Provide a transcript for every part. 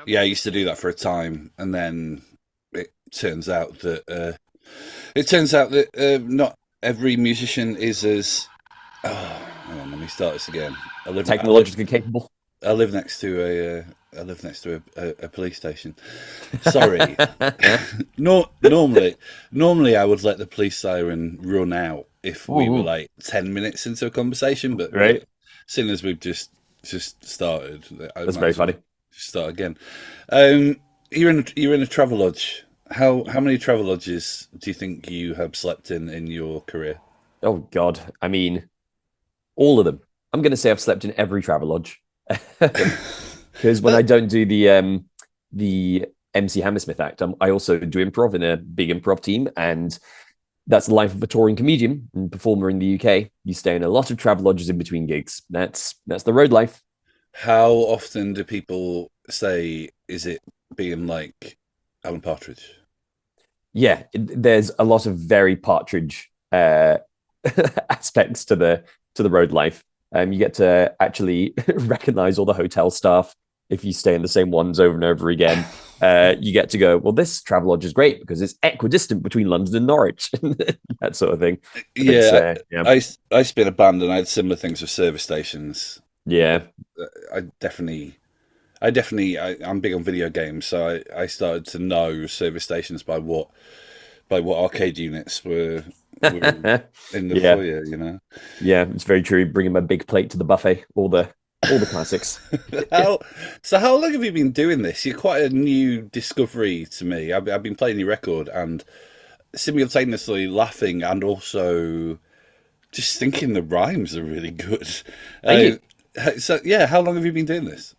yeah, I used to do that for a time, and then it turns out that not every musician is as. Oh, hang on, let me start this again. I live. I live. Technologically capable. I live next to a. I live next to a police station. Sorry. No, normally I would let the police siren run out if we were Ooh, like 10 minutes into a conversation, but right. seeing as we've just started, I That's might very as well funny. start again. Um, you're in a travel lodge. How many travel lodges do you think you have slept in your career? Oh God. I mean, all of them. I'm going to say I've slept in every Travelodge because when I That don't do the MC Hammersmith act, I also do improv in a big improv team, and that's the life of a touring comedian and performer in the UK. You stay in a lot of Travelodges in between gigs. That's the road life. how often do people say is it being like Alan Partridge? Yeah, there's a lot of very Partridge aspects to the road life. You get to actually recognize all the hotel staff if you stay in the same ones over and over again. You get to go, well, this travel lodge is great because it's equidistant between London and Norwich, that sort of thing. It's Yeah, yeah, I used to be in a band and I had similar things with service stations. yeah, I definitely, I'm big on video games, so I started to know service stations by what arcade units were in the yeah, foyer. You know, yeah. It's very true. Bringing my big plate to the buffet, all the classics. how how long have you been doing this? You're quite a new discovery to me. I've been playing your record and simultaneously laughing and also just thinking the rhymes are really good. Thank Uh, you. so yeah, how long have you been doing this?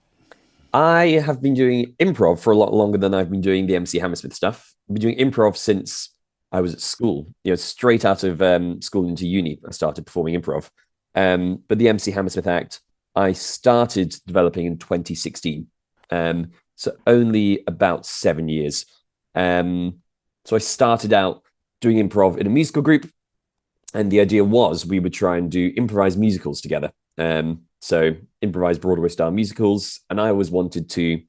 I have been doing improv for a lot longer than I've been doing the MC Hammersmith stuff. I've been doing improv since I was at school. Straight out of school into uni, I started performing improv. But the MC Hammersmith act, I started developing in 2016. So only about 7 years. Um, so I started out doing improv in a musical group, and the idea was we would try and do improvised musicals together. So improvised Broadway style musicals, and I always wanted to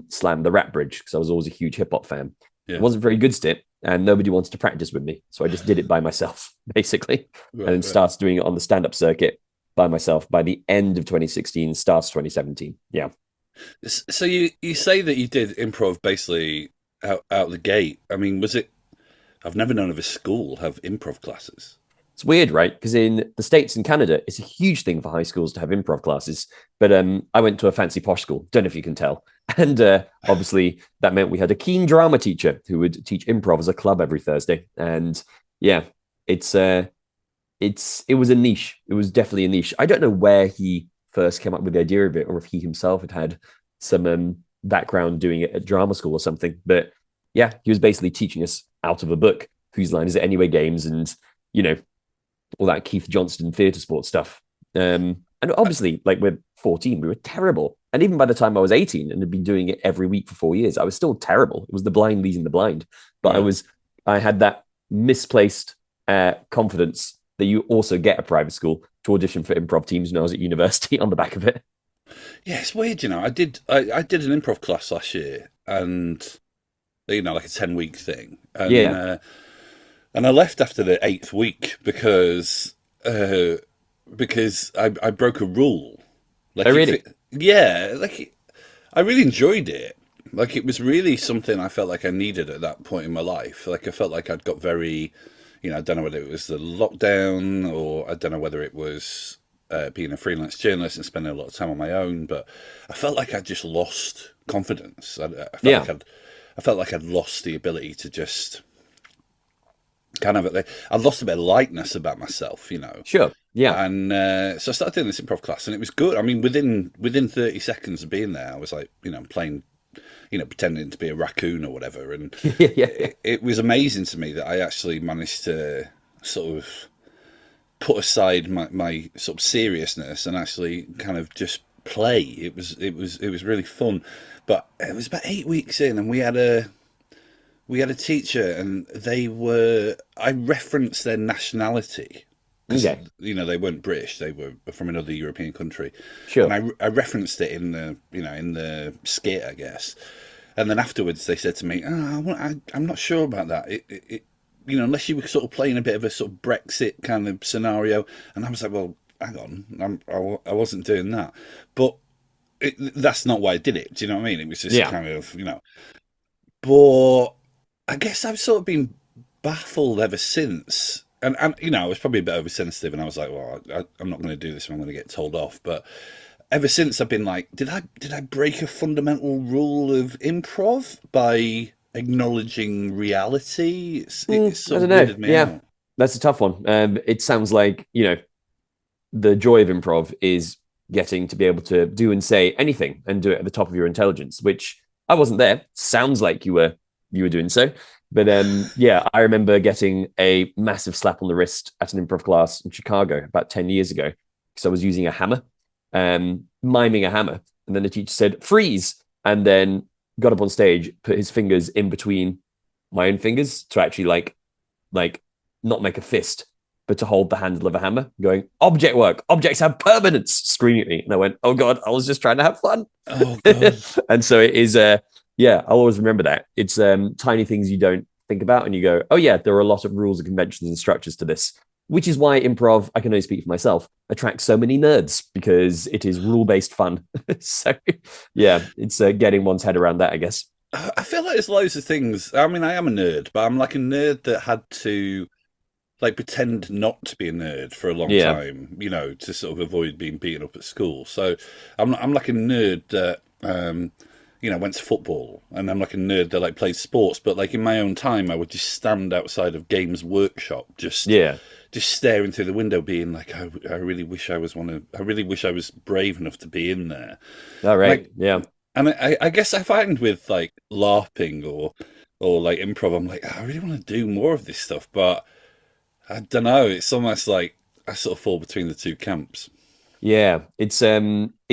slam the rap bridge because I was always a huge hip hop fan. I Yeah, wasn't very good at it, and nobody wanted to practice with me, so I just did it by myself, basically, and right, then right. started doing it on the stand up circuit by myself by the end of 2016, starts 2017. Yeah, So you say that you did improv basically out the gate. I mean, was it? I've never known of a school have improv classes. it's weird, right? Because in the States and Canada, it's a huge thing for high schools to have improv classes. But I went to a fancy posh school. Don't know if you can tell. And obviously, that meant we had a keen drama teacher who would teach improv as a club every Thursday. And yeah, it's it was a niche. It was definitely a niche. I don't know where he first came up with the idea of it, or if he himself had some background doing it at drama school or something. But yeah, he was basically teaching us out of a book. Whose line is it anyway? Games and you know all that Keith Johnston theatre sports stuff. And obviously, like we're 14, we were terrible. And even by the time I was 18 and had been doing it every week for 4 years, I was still terrible. It was the blind leading the blind. But Right. I had that misplaced confidence that you also get at private school to audition for improv teams when I was at university on the back of it. Yeah, it's weird. I did an improv class last year, and like a 10 week thing, Yeah. and I left after the eighth week because I broke a rule. Oh, Like really? yeah, I really enjoyed it. Like it was really something I felt like I needed at that point in my life. Like I felt like I'd got very, I don't know whether it was the lockdown or I don't know whether it was being a freelance journalist and spending a lot of time on my own, but I felt like I'd just lost confidence. Yeah. I felt like I'd lost the ability to just kind of, I'd lost a bit of lightness about myself. Sure. Yeah. And so I started doing this improv class, and it was good. I mean, within 30 seconds of being there, I was like, playing, pretending to be a raccoon or whatever, and Yeah. Yeah. Yeah. it was amazing to me that I actually managed to sort of put aside my sort of seriousness and actually kind of just play. It was really fun, but it was about 8 weeks in, and we had a teacher, and I referenced their nationality. because Okay. they weren't British; they were from another European country, and Sure. I referenced it in the in the skit, I guess. And then afterwards, they said to me, I'm not sure about that. Unless you were sort of playing a bit of a sort of Brexit kind of scenario. And I was like, well, hang on, I wasn't doing that. But that's not why I did it. Do you know what I mean? It was just Yeah. kind of, But I guess I've sort of been baffled ever since. And I was probably a bit oversensitive, and I was like, well, I'm not going to do this, I'm going to get told off. But ever since, I've been like, did I break a fundamental rule of improv by acknowledging reality? It's I sort don't of know. weirded me Yeah, out. that's a tough one. It sounds like, the joy of improv is getting to be able to do and say anything and do it at the top of your intelligence, which I wasn't there. Sounds like you were doing so. But yeah, I remember getting a massive slap on the wrist at an improv class in Chicago about 10 years ago because I was using a hammer, miming a hammer. And then the teacher said, freeze. And then got up on stage, put his fingers in between my own fingers to actually like not make a fist, but to hold the handle of a hammer, going, object work, objects have permanence, screaming at me. And I went, oh God, I was just trying to have fun. Oh God. And so it is, yeah, I'll always remember that. It's tiny things you don't think about and you go, oh yeah, there are a lot of rules and conventions and structures to this, which is why improv, I can only speak for myself, attracts so many nerds because it is rule-based fun. So yeah, it's getting one's head around that, I guess. I feel like there's loads of things. I mean, I am a nerd, but I'm like a nerd that had to like pretend not to be a nerd for a long Yeah. time, to sort of avoid being beaten up at school. So I'm like a nerd that went to football, and I'm like a nerd that like played sports. But like in my own time, I would just stand outside of Games Workshop, Yeah. just staring through the window, being like, I really wish I was one of. I really wish I was brave enough to be in there. All And right. Yeah. I guess I find with like LARPing or like improv, I'm like, I really want to do more of this stuff, but I don't know. It's almost like I sort of fall between the two camps. Yeah, it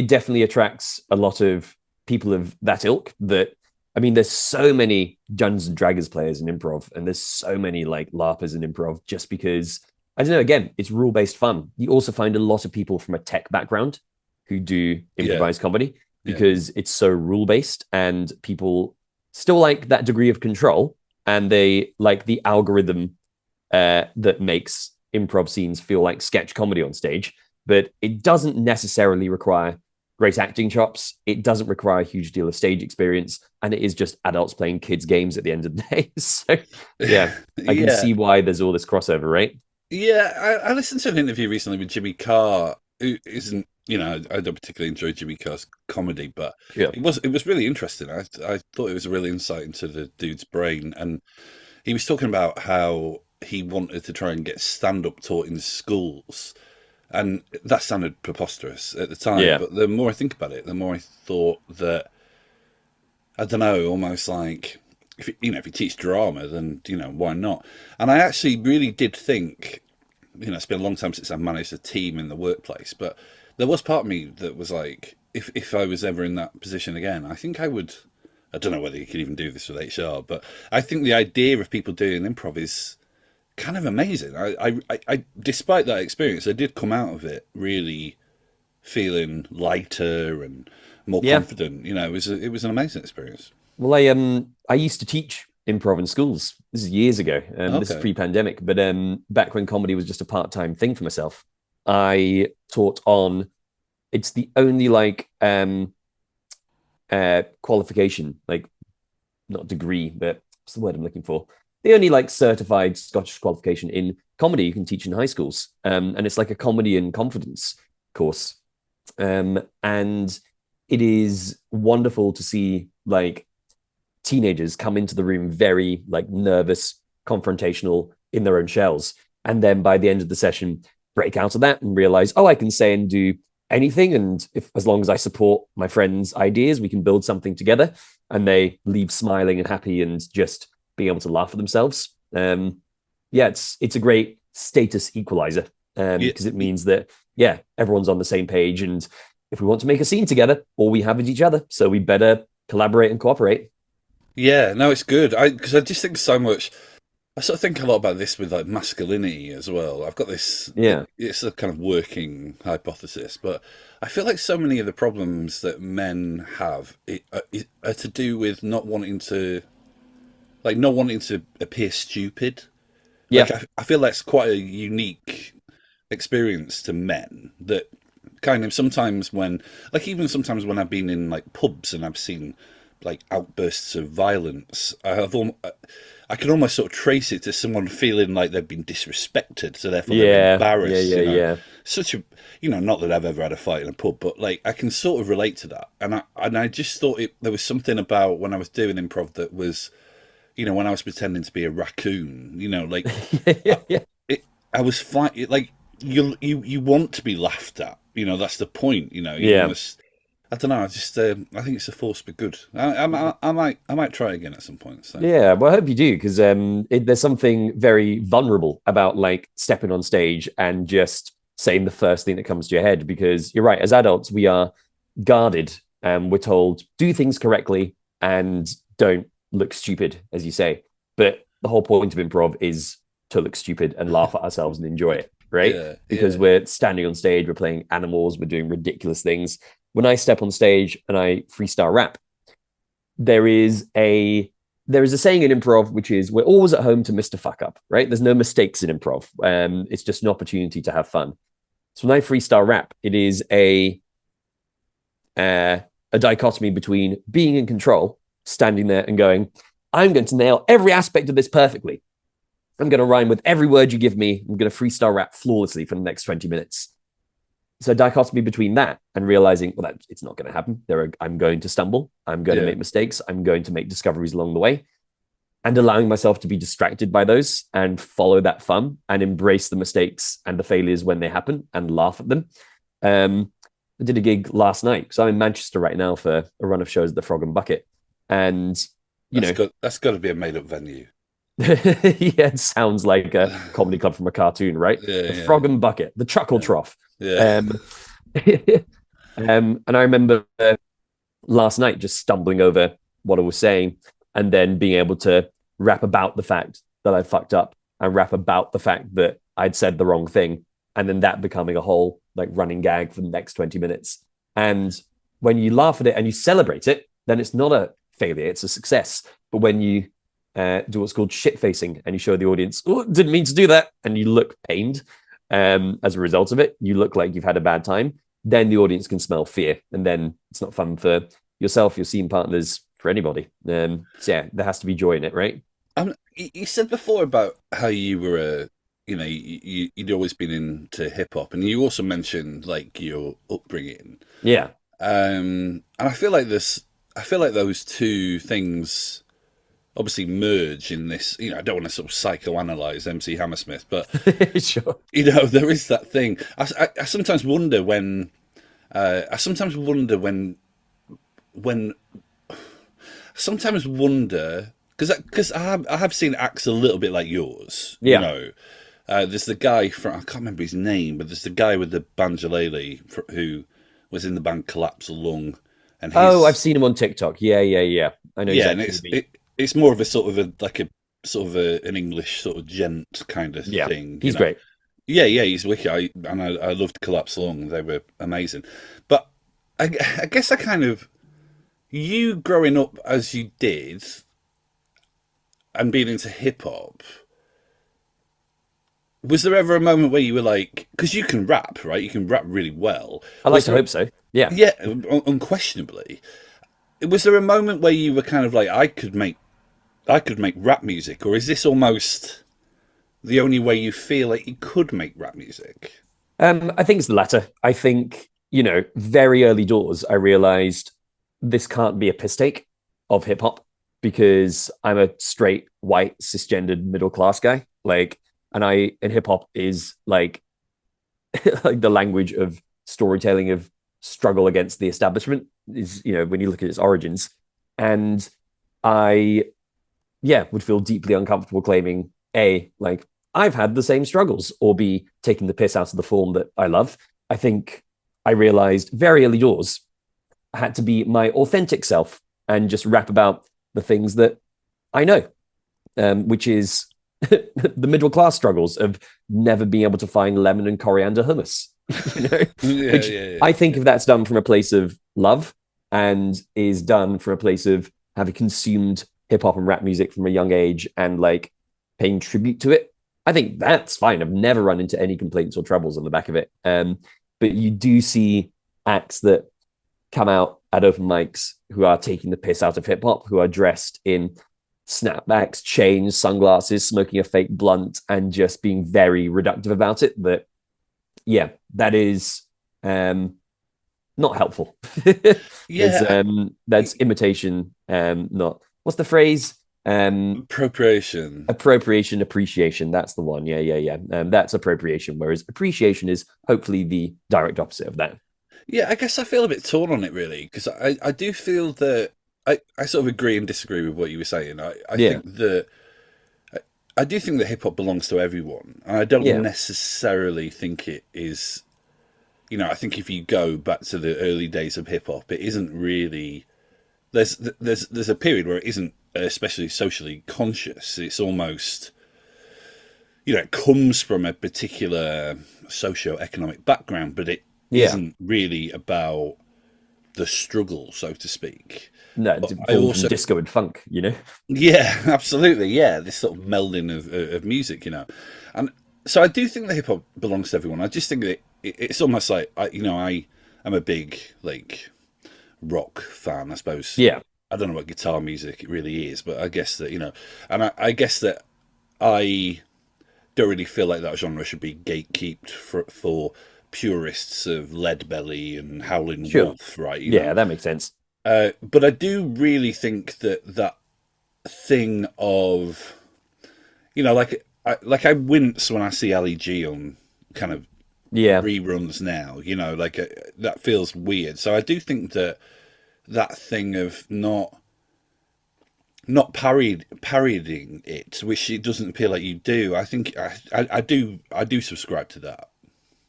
definitely attracts a lot of people of that ilk. That I mean, there's so many Dungeons and Dragons players in improv, and there's so many like LARPers in improv just because I don't know. Again, it's rule based fun. You also find a lot of people from a tech background who do Yeah, improvised comedy yeah, because it's so rule based, and people still like that degree of control, and they like the algorithm that makes improv scenes feel like sketch comedy on stage, but it doesn't necessarily require great acting chops. It doesn't require a huge deal of stage experience, and it is just adults playing kids' games at the end of the day. So, yeah, I can yeah, see why there's all this crossover, right? yeah. I listened to an interview recently with Jimmy Carr, who isn't. I don't particularly enjoy Jimmy Carr's comedy, but Yeah. it was really interesting. I thought it was a real insight into the dude's brain, and he was talking about how he wanted to try and get stand up taught in schools. And that sounded preposterous at the time, Yeah. but the more I think about it, the more I thought that I don't know, almost like if you teach drama, then why not? And I actually really did think, it's been a long time since I managed a team in the workplace, but there was part of me that was like, if I was ever in that position again, I think I would. I don't know whether you could even do this with HR, but I think the idea of people doing improv is kind of amazing. Despite that experience, I did come out of it really feeling lighter and more Yeah. confident. It was an amazing experience. Well, I used to teach improv in schools. This is years ago. This is Okay. pre-pandemic, but back when comedy was just a part-time thing for myself, I taught on. It's the only like qualification, like not degree, but what's the word I'm looking for? The only like certified Scottish qualification in comedy you can teach in high schools. And it's like a comedy and confidence course. And it is wonderful to see like teenagers come into the room very like nervous, confrontational in their own shells. And then by the end of the session, break out of that and realize, oh, I can say and do anything. And if as long as I support my friends' ideas, we can build something together. And they leave smiling and happy and just being able to laugh at themselves. Yeah, it's a great status equalizer Yeah, because it means that yeah, everyone's on the same page. And if we want to make a scene together, all we have is each other. So we better collaborate and cooperate. yeah. No, it's good. Because I just think so much. I sort of think a lot about this with like masculinity as well. I've got this, Yeah. it's a kind of working hypothesis, but I feel like so many of the problems that men have are to do with not wanting to, like, not wanting to appear stupid. Like, Yeah. I feel that's quite a unique experience to men that kind of sometimes when, like, even sometimes when I've been in like pubs and I've seen like outbursts of violence, I can almost sort of trace it to someone feeling like they've been disrespected, so therefore they're Yeah. Yeah. embarrassed. Yeah. Yeah. Such a, not that I've ever had a fight in a pub, but like I can sort of relate to that, and I just thought there was something about when I was doing improv that was, when I was pretending to be a raccoon, like Yeah. Yeah. it, I was fine. Like you want to be laughed at. That's the point. You Yeah. must. I don't know. I think it's a force for good. I might try again at some point. So Yeah, well, I hope you do because there's something very vulnerable about like stepping on stage and just saying the first thing that comes to your head. Because you're right, as adults, we are guarded and we're told do things correctly and don't look stupid, as you say. But the whole point of improv is to look stupid and laugh at ourselves and enjoy it, right? yeah, Because yeah. we're standing on stage, we're playing animals, we're doing ridiculous things. When I step on stage and I freestyle rap, there is a saying in improv which is we're always at home to miss a fuck up, right? There's no mistakes in improv. It's just an opportunity to have fun. So when I freestyle rap, it is a dichotomy between being in control, standing there and going, I'm going to nail every aspect of this perfectly. I'm going to rhyme with every word you give me. I'm going to freestyle rap flawlessly for the next 20 minutes. So dichotomy between that and realizing, well, it's not going to happen. I'm going to stumble. I'm going to make mistakes. I'm going to make discoveries along the way, and allowing myself to be distracted by those and follow that fun and embrace the mistakes and the failures when they happen and laugh at them. I did a gig last night because I'm in Manchester right now for a run of shows at the Frog and Bucket, and That's got to be a made up venue. yeah, it sounds like a comedy club from a cartoon, right? Yeah, The yeah, Frog and Bucket, the Chuckle Trough. yeah. Um, and I remember last night just stumbling over what I was saying and then being able to rap about the fact that I fucked up and rap about the fact that I'd said the wrong thing. And then that becoming a whole like running gag for the next 20 minutes. And when you laugh at it and you celebrate it, then it's not a failure, it's a success. But when you do what's called shit facing and you show the audience, oh, didn't mean to do that, and you look pained as a result of it, you look like you've had a bad time, then the audience can smell fear. And then it's not fun for yourself, your scene partners, for anybody. So yeah, there has to be joy in it, right? You said before about how you were you'd always been into hip hop, and you also mentioned like your upbringing. Yeah. And I feel like those two things obviously merge in this. I don't want to sort of psychoanalyze MC Hammersmith, but Sure. there is that thing. I sometimes wonder when. I sometimes wonder when. Sometimes wonder because I have seen acts a little bit like yours. Yeah. There's the guy from, I can't remember his name, but there's the guy with the banjolele who was in the band Collapse Lung, and I've seen him on TikTok. Yeah. I know yeah, and exactly. it's more of a sort of an English sort of gent kind of Yeah, thing. he's great. Yeah, he's wicked. I loved Collapse Lung; they were amazing. But I guess you growing up as you did and being into hip hop. Was there ever a moment where you were like, because you can rap, right? You can rap really well. I like Was to there? hope so. Yeah. Yeah, unquestionably. Was there a moment where you were kind of like, I could make rap music, or is this almost the only way you feel like you could make rap music? I think it's the latter. I think, very early doors, I realized this can't be a piss take of hip hop because I'm a straight, white, cisgendered, middle class guy. Like, and hip hop is like, like the language of storytelling of struggle against the establishment is, when you look at its origins. And I, yeah, would feel deeply uncomfortable claiming A, like, I've had the same struggles, or B, taking the piss out of the form that I love. I think I realized very early doors I had to be my authentic self and just rap about the things that I know, which is the middle class struggles of never being able to find lemon and coriander hummus, Yeah, which yeah, I think if that's done from a place of love and is done from a place of having consumed hip hop and rap music from a young age and like paying tribute to it, I think that's fine. I've never run into any complaints or troubles on the back of it. But you do see acts that come out at open mics who are taking the piss out of hip hop, who are dressed in snapbacks, chains, sunglasses, smoking a fake blunt, and just being very reductive about it. That, yeah, that is not helpful. yeah. That's imitation, not what's the phrase? Appropriation. Appropriation, appreciation. That's the one. Yeah. That's appropriation, whereas appreciation is hopefully the direct opposite of that. Yeah, I guess I feel a bit torn on it really because I do feel that I sort of agree and disagree with what you were saying. I Yeah, think that I do think that hip hop belongs to everyone, and I don't yeah, necessarily think it is. I think if you go back to the early days of hip hop, it isn't really. There's a period where it isn't especially socially conscious. It's almost, it comes from a particular socio-economic background, but it yeah. isn't really about the struggle, so to speak. No, But it's I formed from also, disco and funk. yeah, absolutely, yeah, this sort of melding of music, and so I do think that hip hop belongs to everyone. I just think that it's almost like I am a big like rock fan, I suppose. Yeah, I don't know what guitar music it really is, but I guess that and I guess that I don't really feel like that genre should be gatekept for purists of Leadbelly and Howlin' sure. Wolf, right? Yeah, that makes sense. But I do really think that thing of like I wince when I see Ali G on kind of Yeah, reruns now. That feels weird. So I do think that thing of not parodying it, which it doesn't appear like you do. I think I do subscribe to that.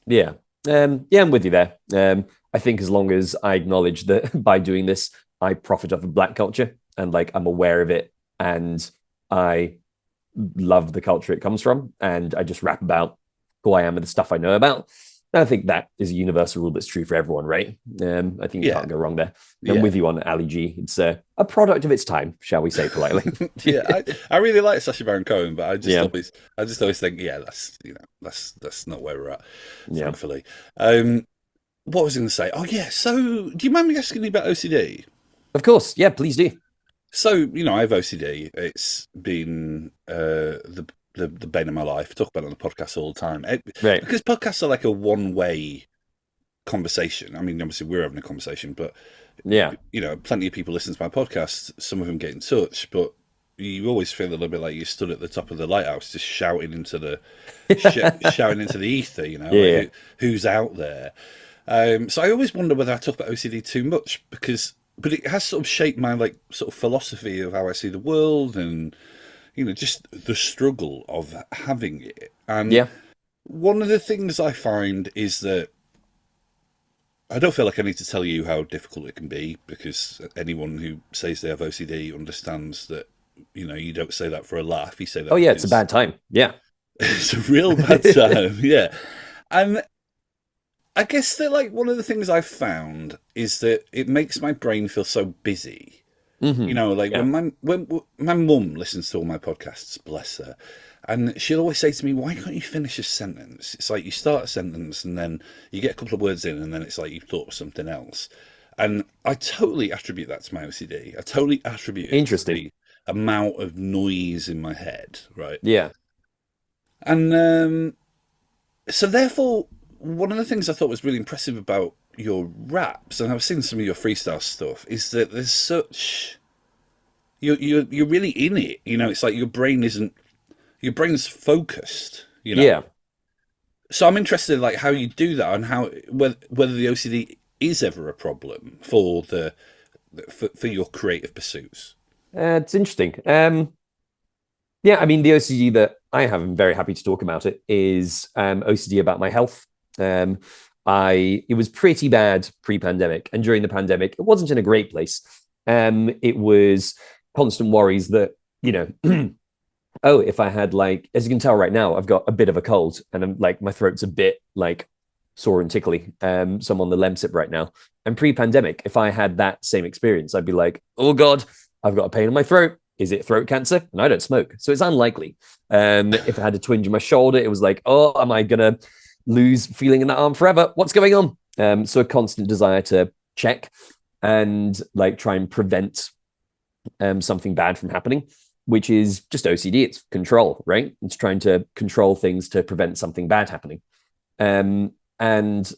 yeah. Yeah, I'm with you there. I think as long as I acknowledge that by doing this, I profit off of black culture and like I'm aware of it and I love the culture it comes from and I just rap about who I am and the stuff I know about. And I think that is a universal rule that's true for everyone, right? I think you Yeah, can't go wrong there. I'm yeah, with you on Ali G. It's a product of its time, shall we say politely. yeah. I really like Sacha Baron Cohen, but Yeah, I just always think, yeah, that's not where we're at, yeah. thankfully. What was I going to say? Oh yeah. So do you mind me asking you about OCD? Of course. Yeah, please do. So I have OCD. It's been the bane of my life. I talk about it on the podcast all the time. Right. Because podcasts are like a one-way conversation. I mean, obviously we're having a conversation, but Yeah. plenty of people listen to my podcast. Some of them get in touch, but you always feel a little bit like you stood at the top of the lighthouse, just shouting into the shouting into the ether. Yeah. Like who's out there. So I always wonder whether I talk about OCD too much but it has sort of shaped my like sort of philosophy of how I see the world and just the struggle of having it. And Yeah. one of the things I find is that I don't feel like I need to tell you how difficult it can be because anyone who says they have OCD understands that you don't say that for a laugh. You say that Oh yeah, it's a because bad time. Yeah. it's a real bad time. Yeah, and I guess that like one of the things I've found is that it makes my brain feel so busy. Like Yeah. when my mum listens to all my podcasts, bless her, and she'll always say to me, "Why can't you finish a sentence?" It's like you start a sentence and then you get a couple of words in, and then it's like you've thought of something else. And I totally attribute that to my OCD. I totally attribute it to Interesting. the amount of noise in my head, right? Yeah. And so therefore, one of the things I thought was really impressive about your raps, and I've seen some of your freestyle stuff, is that there's such you're really in it. It's like your brain's focused. Yeah. So I'm interested in like how you do that and how whether the OCD is ever a problem for your creative pursuits. It's interesting. Yeah, I mean, the OCD that I have, I'm very happy to talk about it, is OCD about my health. Um, it was pretty bad pre-pandemic, and during the pandemic, it wasn't in a great place. It was constant worries that oh, if I had like, as you can tell right now, I've got a bit of a cold and I'm like, my throat's a bit like sore and tickly. So I'm on the Lemsip right now. And pre-pandemic, if I had that same experience, I'd be like, oh God, I've got a pain in my throat. Is it throat cancer? And I don't smoke. So it's unlikely. If I had a twinge in my shoulder, it was like, oh, am I going to lose feeling in that arm forever? What's going on? So a constant desire to check and like try and prevent something bad from happening, which is just OCD. It's control, right? It's trying to control things to prevent something bad happening. And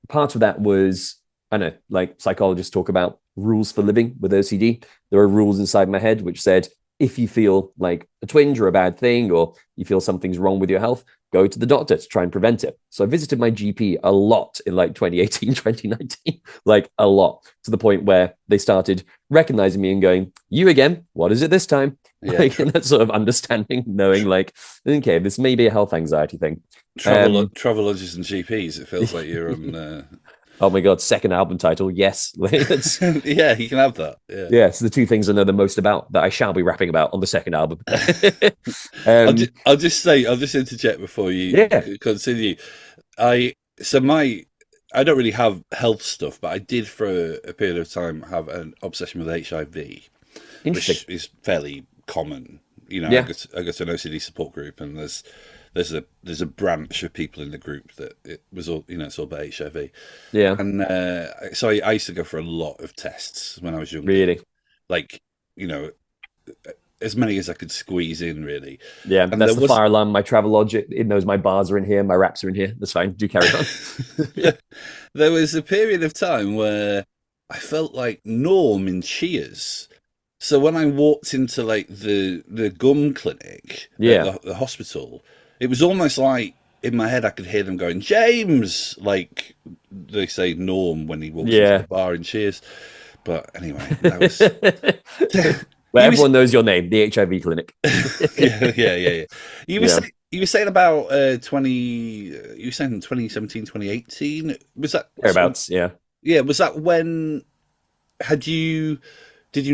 part of that was, I know, like psychologists talk about rules for living with OCD. There are rules inside my head which said, if you feel like a twinge or a bad thing, or you feel something's wrong with your health, go to the doctor to try and prevent it. So I visited my GP a lot in like 2018, 2019, like a lot, to the point where they started recognizing me and going, you again, what is it this time? Yeah, like, and that sort of understanding, knowing like, okay, this may be a health anxiety thing. Travelodges and GPs. It feels like you're on. Oh my God, second album title. Yes. Yeah, you can have that. Yeah. Yes, the two things I know the most about that I shall be rapping about on the second album. I'll just interject before you continue. I don't really have health stuff, but I did for a period of time have an obsession with HIV, which is fairly common. You know, I go to an OCD support group, and there's a branch of people in the group that it was all, you know, it's all about HIV. Yeah. And so I used to go for a lot of tests when I was younger. Really? Like, you know, as many as I could squeeze in, really. Yeah, and that's the fire alarm. My Travelodge, it knows my bars are in here, my wraps are in here. That's fine. Do carry on. Yeah. There was a period of time where I felt like Norm in Cheers. So when I walked into like the gum clinic, the hospital, it was almost like in my head I could hear them going, James, like they say Norm when he walks into the bar in Cheers. But anyway, that was well, everyone knows your name, the HIV clinic. Yeah. You were saying about 2017, 2018. Was that thereabouts? Yeah. Yeah. Was that when did you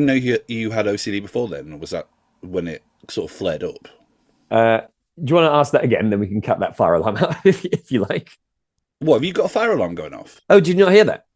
know you had OCD before then, or was that when it sort of flared up? Do you want to ask that again? Then we can cut that fire alarm out if you like. What, have you got a fire alarm going off? Oh, did you not hear that?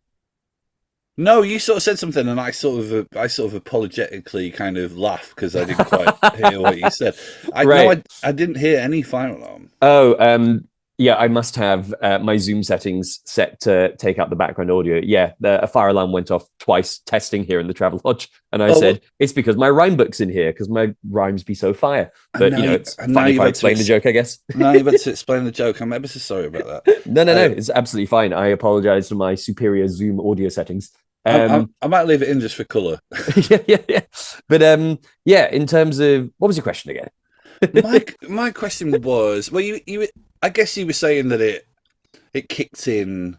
No, you sort of said something, and I sort of apologetically kind of laughed because I didn't quite hear what you said. I didn't hear any fire alarm. Oh, yeah, I must have my Zoom settings set to take out the background audio. Yeah, a fire alarm went off twice testing here in the Travelodge, and I said it's because my rhyme book's in here because my rhymes be so fire. But you know, it's funny if I explain the joke, I guess. No, you've got to explain the joke. I'm ever so sorry about that. No, it's absolutely fine. I apologize for my superior Zoom audio settings. I might leave it in just for colour. yeah. But in terms of what was your question again? my question was, well, you I guess you were saying that it kicked in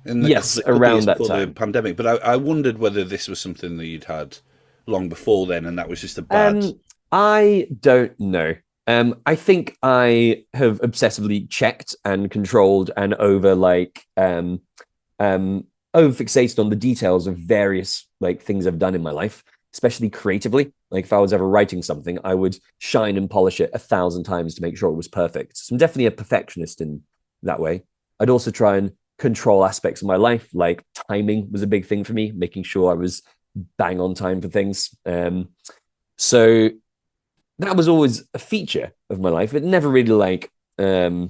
the around that time, the pandemic. But I wondered whether this was something that you'd had long before then, and that was just a bad. I don't know. I think I have obsessively checked and controlled and over fixated on the details of various like things I've done in my life, especially creatively. Like if I was ever writing something, I would shine and polish it 1,000 times to make sure it was perfect. So I'm definitely a perfectionist in that way. I'd also try and control aspects of my life, like timing was a big thing for me, making sure I was bang on time for things. So that was always a feature of my life. It never really I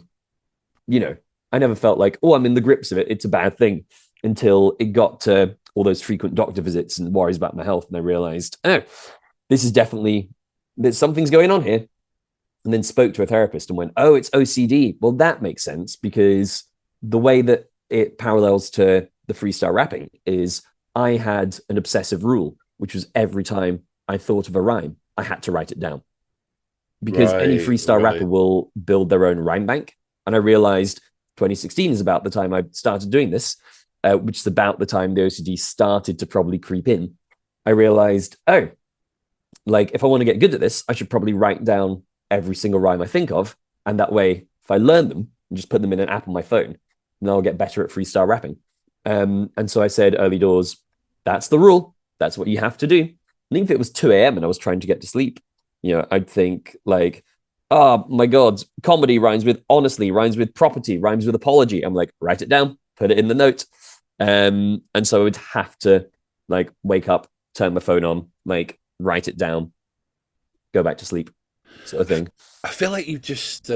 never felt like, oh, I'm in the grips of it. It's a bad thing, until it got to all those frequent doctor visits and worries about my health. And I realized, this is definitely, that something's going on here. And then spoke to a therapist and went, oh, it's OCD. Well, that makes sense because the way that it parallels to the freestyle rapping is I had an obsessive rule, which was every time I thought of a rhyme, I had to write it down. Because any freestyle rapper will build their own rhyme bank. And I realized 2016 is about the time I started doing this. Which is about the time the OCD started to probably creep in. I realized, if I want to get good at this, I should probably write down every single rhyme I think of. And that way, if I learn them and just put them in an app on my phone, then I'll get better at freestyle rapping. And so I said early doors, that's the rule. That's what you have to do. And even if it was 2 a.m. and I was trying to get to sleep, I'd think like, oh my God, comedy rhymes with honestly, rhymes with property, rhymes with apology. I'm like, write it down, put it in the note. And so I would have to like wake up, turn my phone on, like write it down, go back to sleep, sort of thing. I feel like you just.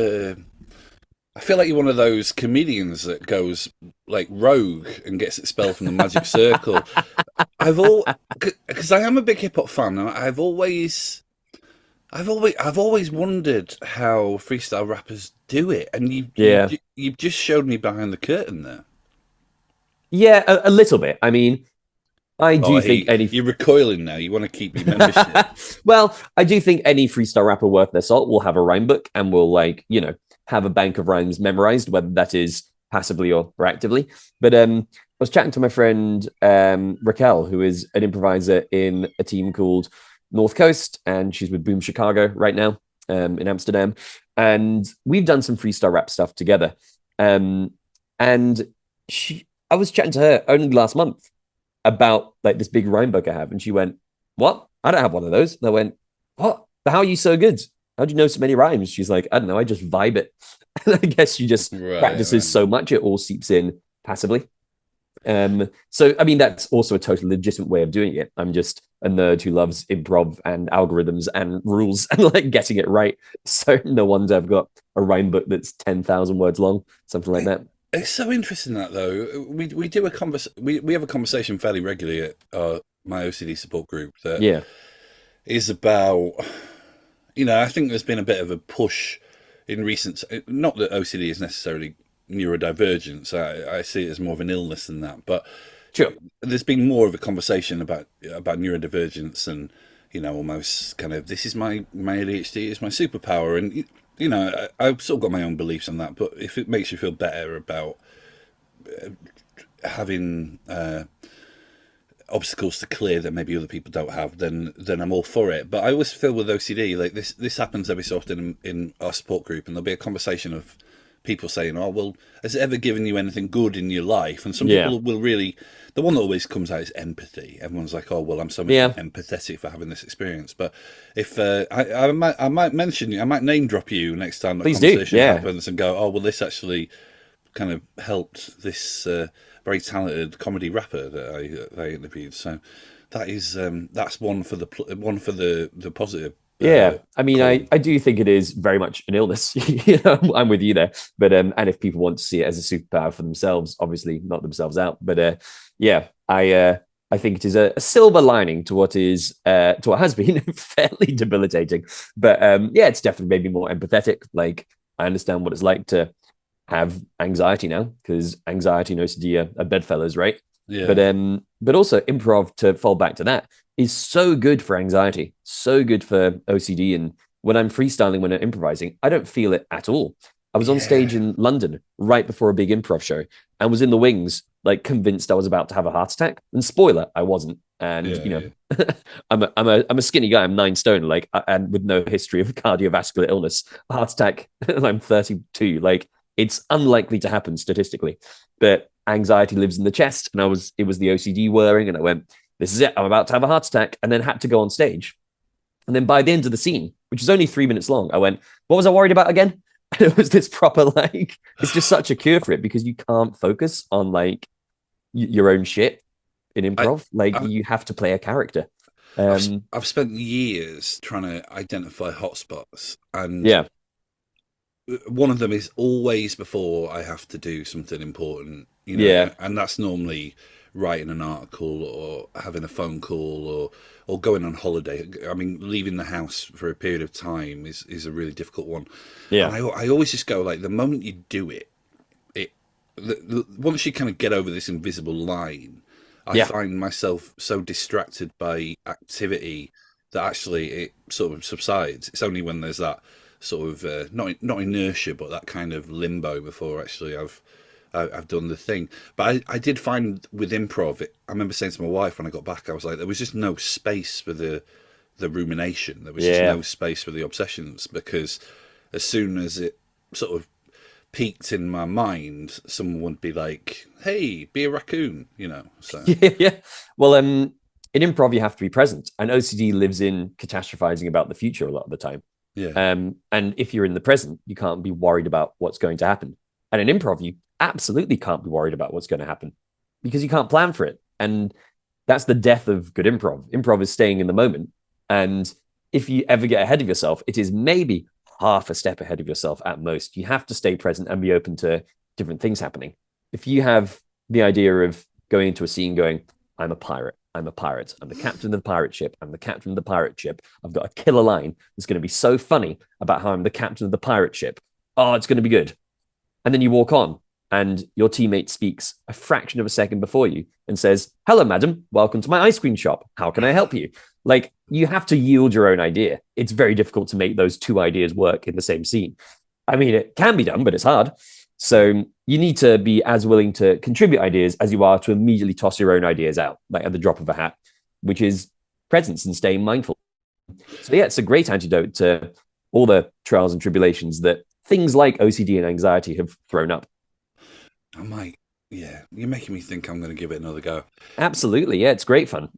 I feel like you're one of those comedians that goes like rogue and gets expelled from the magic circle. I've all because I am a big hip hop fan, and I've always wondered how freestyle rappers do it, and Yeah. you've just showed me behind the curtain there. Yeah, a little bit. I mean, I Oh, do think hey, any you're recoiling now. You want to keep your membership. well, I do think any freestyle rapper worth their salt will have a rhyme book and will like, have a bank of rhymes memorized, whether that is passively or actively. But I was chatting to my friend Raquel, who is an improviser in a team called North Coast, and she's with Boom Chicago right now in Amsterdam. And we've done some freestyle rap stuff together. Um, and I was chatting to her only last month about like this big rhyme book I have, and she went, "What? I don't have one of those." And I went, "What? But how are you so good? How do you know so many rhymes?" She's like, "I don't know. I just vibe it." And I guess she just Right, practices right. so much it all seeps in passively. So I mean that's also a totally legitimate way of doing it. I'm just a nerd who loves improv and algorithms and rules and like getting it right. So no wonder I've got a rhyme book that's 10,000 words long, something like that. It's so interesting that though we do a we have a conversation fairly regularly at my OCD support group that Yeah. is about I think there's been a bit of a push in recent not that OCD is necessarily neurodivergence. I see it as more of an illness than that, but Sure. there's been more of a conversation about neurodivergence and almost kind of this is my ADHD is my superpower and I've sort of got my own beliefs on that, but if it makes you feel better about having obstacles to clear that maybe other people don't have, then I'm all for it. But I always feel with OCD like this happens every so often in our support group, and there'll be a conversation of people saying, "Oh, well, has it ever given you anything good in your life?" And some Yeah. people will really. The one that always comes out is empathy. Everyone's like, "Oh, well, I'm so much more Yeah. empathetic for having this experience." But if I might mention you, I might name drop you next time that Please do. conversation Yeah. happens and go, "Oh, well, this actually kind of helped this very talented comedy rapper that I interviewed." So that's one for one for the positive Yeah, I mean, I column. I do think it is very much an illness. I'm with you there. But and if people want to see it as a superpower for themselves, obviously not themselves out. But yeah, I think it is a silver lining to what has been fairly debilitating. But yeah, it's definitely made me more empathetic. Like I understand what it's like to have anxiety now because anxiety and OCD are bedfellows, right? Yeah, But also improv to fall back to that is so good for anxiety, so good for OCD. And when I'm freestyling, when I'm improvising, I don't feel it at all. I was on stage yeah, in London right before a big improv show and was in the wings, like convinced I was about to have a heart attack. And spoiler, I wasn't. And yeah, yeah. I'm a skinny guy. I'm 9 stone, like, and with no history of cardiovascular illness, a heart attack. And I'm 32. Like, it's unlikely to happen statistically, but anxiety lives in the chest. And it was the OCD whirring, and I went, this is it. I'm about to have a heart attack, and then had to go on stage. And then by the end of the scene, which is only 3 minutes long, I went, what was I worried about again? And it was this proper, like, it's just such a cure for it because you can't focus on like your own shit in I, improv. Like, I you have to play a character. Um, I've spent years trying to identify hotspots, and yeah, one of them is always before I have to do something important, yeah, and that's normally writing an article or having a phone call or going on holiday. I mean, leaving the house for a period of time is a really difficult one, and yeah, I always just go like the moment you do it, it once you kind of get over this invisible line, I yeah, find myself so distracted by activity that actually it sort of subsides. It's only when there's that sort of not inertia, but that kind of limbo before actually I've done the thing. But I did find with improv, I remember saying to my wife when I got back, I was like, there was just no space for the rumination. There was just yeah. no space for the obsessions because as soon as it sort of peaked in my mind, someone would be like, "Hey, be a raccoon," So Yeah, yeah. Well, in improv, you have to be present. And OCD lives in catastrophizing about the future a lot of the time. Yeah. And if you're in the present, you can't be worried about what's going to happen. And in improv, you absolutely can't be worried about what's going to happen because you can't plan for it. And that's the death of good improv. Improv is staying in the moment. And if you ever get ahead of yourself, it is maybe half a step ahead of yourself at most. You have to stay present and be open to different things happening. If you have the idea of going into a scene going, I'm a pirate. I'm a pirate. I'm the captain of the pirate ship. I'm the captain of the pirate ship. I've got a killer line that's going to be so funny about how I'm the captain of the pirate ship. Oh, it's going to be good. And then you walk on and your teammate speaks a fraction of a second before you and says, hello, madam. Welcome to my ice cream shop. How can I help you? Like, you have to yield your own idea. It's very difficult to make those two ideas work in the same scene. I mean, it can be done, but it's hard. So you need to be as willing to contribute ideas as you are to immediately toss your own ideas out, like at the drop of a hat, which is presence and staying mindful. So yeah, it's a great antidote to all the trials and tribulations that things like OCD and anxiety have thrown up. I might, yeah, you're making me think I'm going to give it another go. Absolutely. Yeah, it's great fun.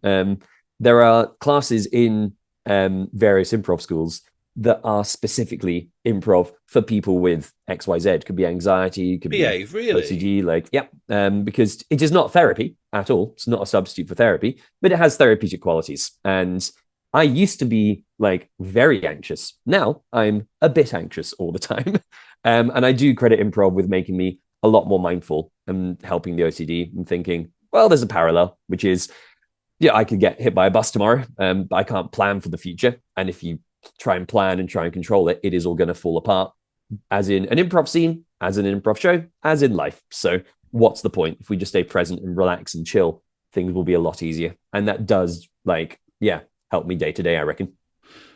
There are classes in various improv schools that are specifically improv for people with XYZ. Could be anxiety, could be really? OCD, like, yeah, because it is not therapy at all. It's not a substitute for therapy, but it has therapeutic qualities. And I used to be like very anxious. Now I'm a bit anxious all the time. And I do credit improv with making me a lot more mindful and helping the OCD and thinking, well, there's a parallel, which is, yeah, I could get hit by a bus tomorrow, but I can't plan for the future. And if you try and plan and try and control it, it is all going to fall apart, as in an improv scene, as in an improv show, as in life. So what's the point? If we just stay present and relax and chill, things will be a lot easier. And that does, like, yeah, help me day to day, I reckon.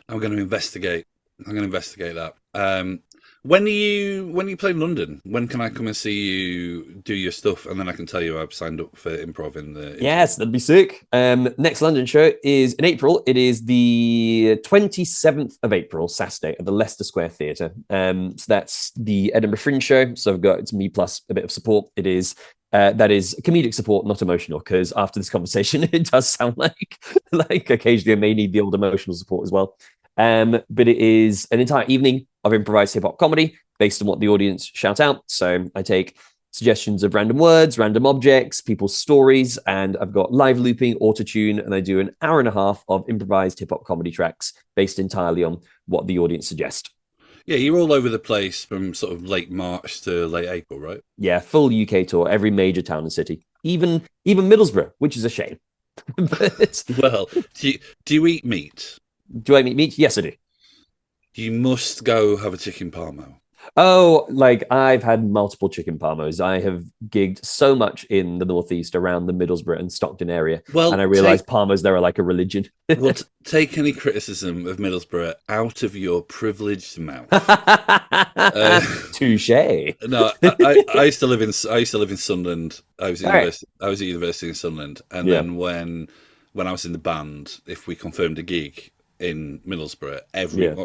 I'm going to investigate. I'm going to investigate that. When you play in London, when can I come and see you do your stuff, and then I can tell you I've signed up for improv in the Yes, that'd be sick. Next London show is in April. It is the 27th of April, Saturday, at the Leicester Square Theatre. So that's the Edinburgh Fringe show. So I've got, it's me plus a bit of support. It is that is comedic support, not emotional, because after this conversation, it does sound like occasionally I may need the old emotional support as well. But it is an entire evening of improvised hip hop comedy based on what the audience shout out. So I take suggestions of random words, random objects, people's stories, and I've got live looping, auto-tune, and I do an hour and a half of improvised hip hop comedy tracks based entirely on what the audience suggest. Yeah, you're all over the place from sort of late March to late April, right? Yeah, full UK tour, every major town and city, even Middlesbrough, which is a shame. But Well, do you eat meat? do I eat meat? Yes, I do. You must go have a chicken parmo. Oh, like I've had multiple chicken parmos. I have gigged so much in the Northeast around the Middlesbrough and Stockton area. Well, and I realized parmos there are like a religion. Well, take any criticism of Middlesbrough out of your privileged mouth. Touche. No, I used to live in Sunderland. I was at university in Sunderland, and then when I was in the band, if we confirmed a gig in Middlesbrough,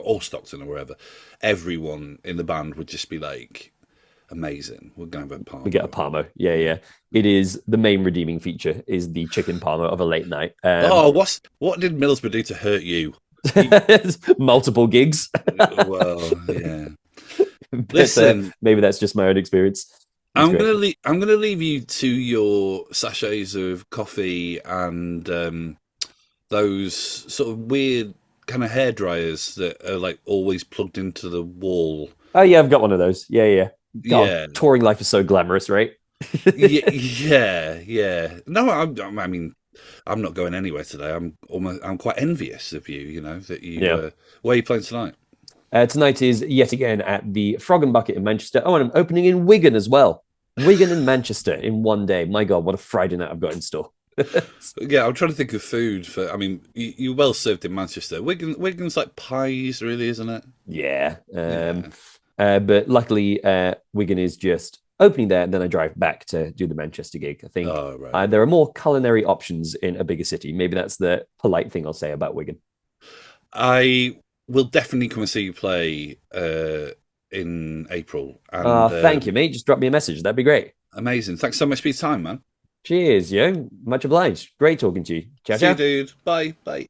or Stockton or wherever, everyone in the band would just be like, amazing, we're going to have a parmo. We get a parmo. Yeah. It is the main redeeming feature is the chicken parmo of a late night. What did Middlesbrough do to hurt you? Multiple gigs. Well, yeah. Listen, maybe that's just my own experience. I'm gonna leave you to your sachets of coffee and those sort of weird kind of hair dryers that are like always plugged into the wall. Oh yeah, I've got one of those. Yeah. God, Yeah. Touring life is so glamorous, right? yeah. No, I mean, I'm not going anywhere today. I'm quite envious of you. You know that you. Where are you playing tonight? Tonight is yet again at the Frog and Bucket in Manchester. Oh, and I'm opening in Wigan as well. Wigan and Manchester in one day. My God, what a Friday night I've got in store. Yeah, I'm trying to think of food for. I mean, you're well served in Manchester. Wigan's like pies, really, isn't it? Yeah. But luckily, Wigan is just opening there, and then I drive back to do the Manchester gig. I think there are more culinary options in a bigger city. Maybe that's the polite thing I'll say about Wigan. I will definitely come and see you play in April. And, thank you, mate. Just drop me a message. That'd be great. Amazing. Thanks so much for your time, man. Cheers, yo. Much obliged. Great talking to you. Ciao, See you, ciao. dude. Bye. Bye.